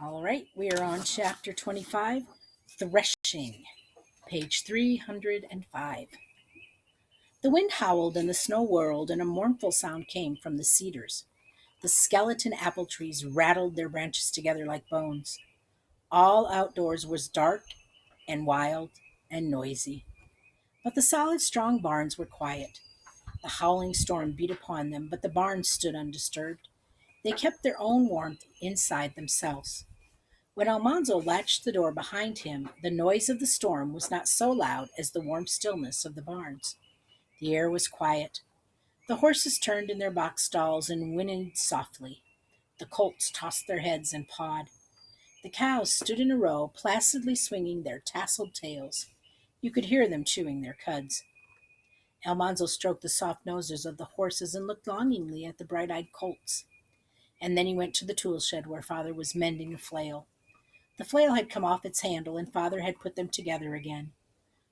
All right, we are on chapter 25, Threshing, page 305. The wind howled and the snow whirled, and a mournful sound came from the cedars. The skeleton apple trees rattled their branches together like bones. All outdoors was dark and wild and noisy. But the solid, strong barns were quiet. The howling storm beat upon them, but the barns stood undisturbed. They kept their own warmth inside themselves. When Almanzo latched the door behind him, the noise of the storm was not so loud as the warm stillness of the barns. The air was quiet. The horses turned in their box stalls and whinnied softly. The colts tossed their heads and pawed. The cows stood in a row, placidly swinging their tasseled tails. You could hear them chewing their cuds. Almanzo stroked the soft noses of the horses and looked longingly at the bright-eyed colts. And then he went to the tool shed where father was mending a flail. The flail had come off its handle, and father had put them together again.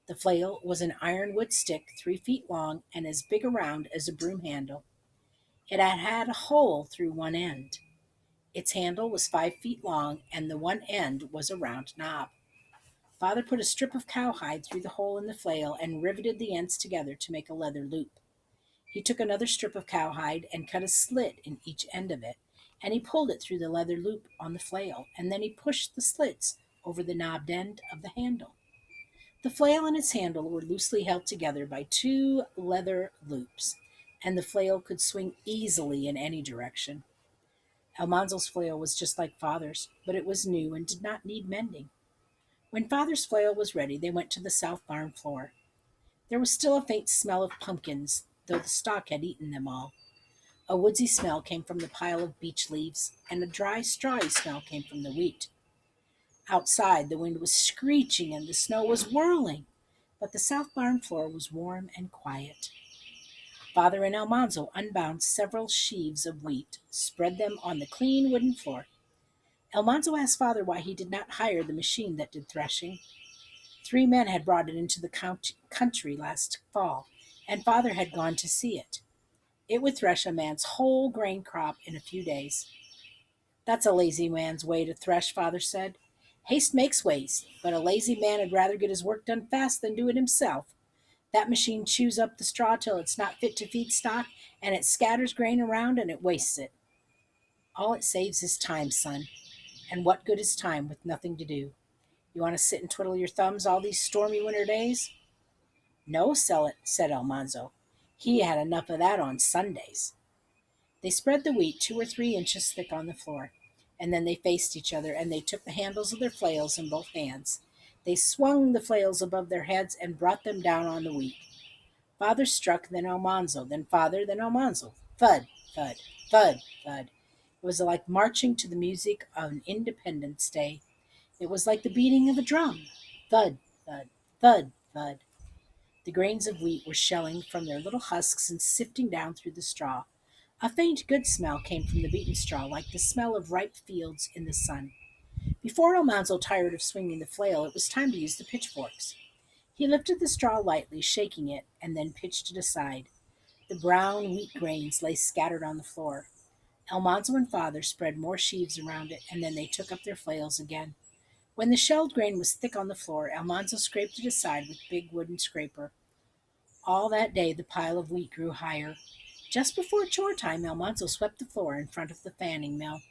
The flail was an ironwood stick 3 feet long and as big around as a broom handle. It had had a hole through one end. Its handle was 5 feet long, and the one end was a round knob. Father put a strip of cowhide through the hole in the flail and riveted the ends together to make a leather loop. He took another strip of cowhide and cut a slit in each end of it, and he pulled it through the leather loop on the flail, and then he pushed the slits over the knobbed end of the handle. The flail and its handle were loosely held together by two leather loops, and the flail could swing easily in any direction. Almanzo's flail was just like father's, but it was new and did not need mending. When father's flail was ready, they went to the south barn floor. There was still a faint smell of pumpkins, though the stock had eaten them all. A woodsy smell came from the pile of beech leaves, and a dry, strawy smell came from the wheat. Outside, the wind was screeching and the snow was whirling, but the south barn floor was warm and quiet. Father and Almanzo unbound several sheaves of wheat, spread them on the clean wooden floor. Almanzo asked father why he did not hire the machine that did threshing. 3 men had brought it into the country last fall, and father had gone to see it. It would thresh a man's whole grain crop in a few days. That's a lazy man's way to thresh, father said. Haste makes waste, but a lazy man would rather get his work done fast than do it himself. That machine chews up the straw till it's not fit to feed stock, and it scatters grain around and it wastes it. All it saves is time, son. And what good is time with nothing to do? You want to sit and twiddle your thumbs all these stormy winter days? No, sell it, said Almanzo. He had enough of that on Sundays. They spread the wheat 2 or 3 inches thick on the floor, and then they faced each other, and they took the handles of their flails in both hands. They swung the flails above their heads and brought them down on the wheat. Father struck, then Almanzo, then father, then Almanzo. Thud, thud, thud, thud. It was like marching to the music of an Independence Day. It was like the beating of a drum. Thud, thud, thud, thud. The grains of wheat were shelling from their little husks and sifting down through the straw. A faint, good smell came from the beaten straw, like the smell of ripe fields in the sun. Before Almanzo tired of swinging the flail, it was time to use the pitchforks. He lifted the straw lightly, shaking it, and then pitched it aside. The brown wheat grains lay scattered on the floor. Almanzo and father spread more sheaves around it, and then they took up their flails again. When the shelled grain was thick on the floor, Almanzo scraped it aside with big wooden scraper. All that day the pile of wheat grew higher. Just before chore time, Almanzo swept the floor in front of the fanning mill.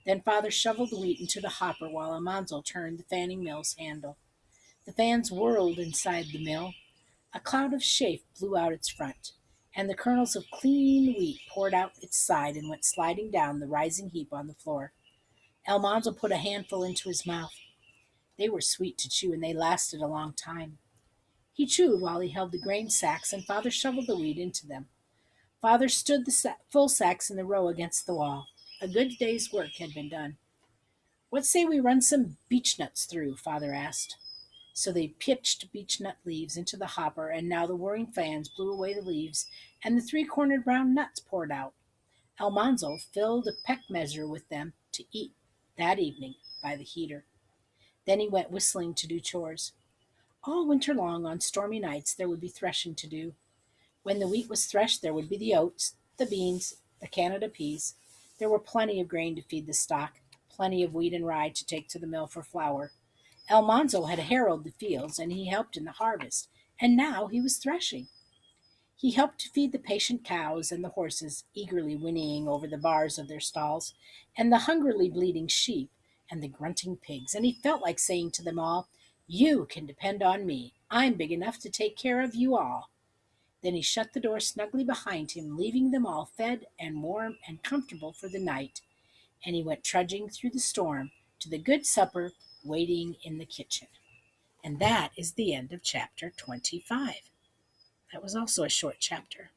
Then father shoveled the wheat into the hopper while Almanzo turned the fanning mill's handle. The fans whirled inside the mill. A cloud of chaff blew out its front, and the kernels of clean wheat poured out its side and went sliding down the rising heap on the floor. Almanzo put a handful into his mouth. They were sweet to chew, and they lasted a long time. He chewed while he held the grain sacks, and father shoveled the wheat into them. Father stood the full sacks in the row against the wall. A good day's work had been done. What say we run some beechnuts through? Father asked. So they pitched beechnut leaves into the hopper, and now the whirring fans blew away the leaves, and the 3-cornered brown nuts poured out. Almanzo filled a peck measure with them to eat that evening by the heater. Then he went whistling to do chores. All winter long, on stormy nights, there would be threshing to do. When the wheat was threshed, there would be the oats, the beans, the Canada peas. There were plenty of grain to feed the stock, plenty of wheat and rye to take to the mill for flour. Almanzo had harrowed the fields, and he helped in the harvest, and now he was threshing. He helped to feed the patient cows and the horses, eagerly whinnying over the bars of their stalls, and the hungrily bleating sheep and the grunting pigs, and he felt like saying to them all, "You can depend on me. I'm big enough to take care of you all." Then he shut the door snugly behind him, leaving them all fed and warm and comfortable for the night, and he went trudging through the storm to the good supper waiting in the kitchen. And that is the end of chapter 25. That was also a short chapter.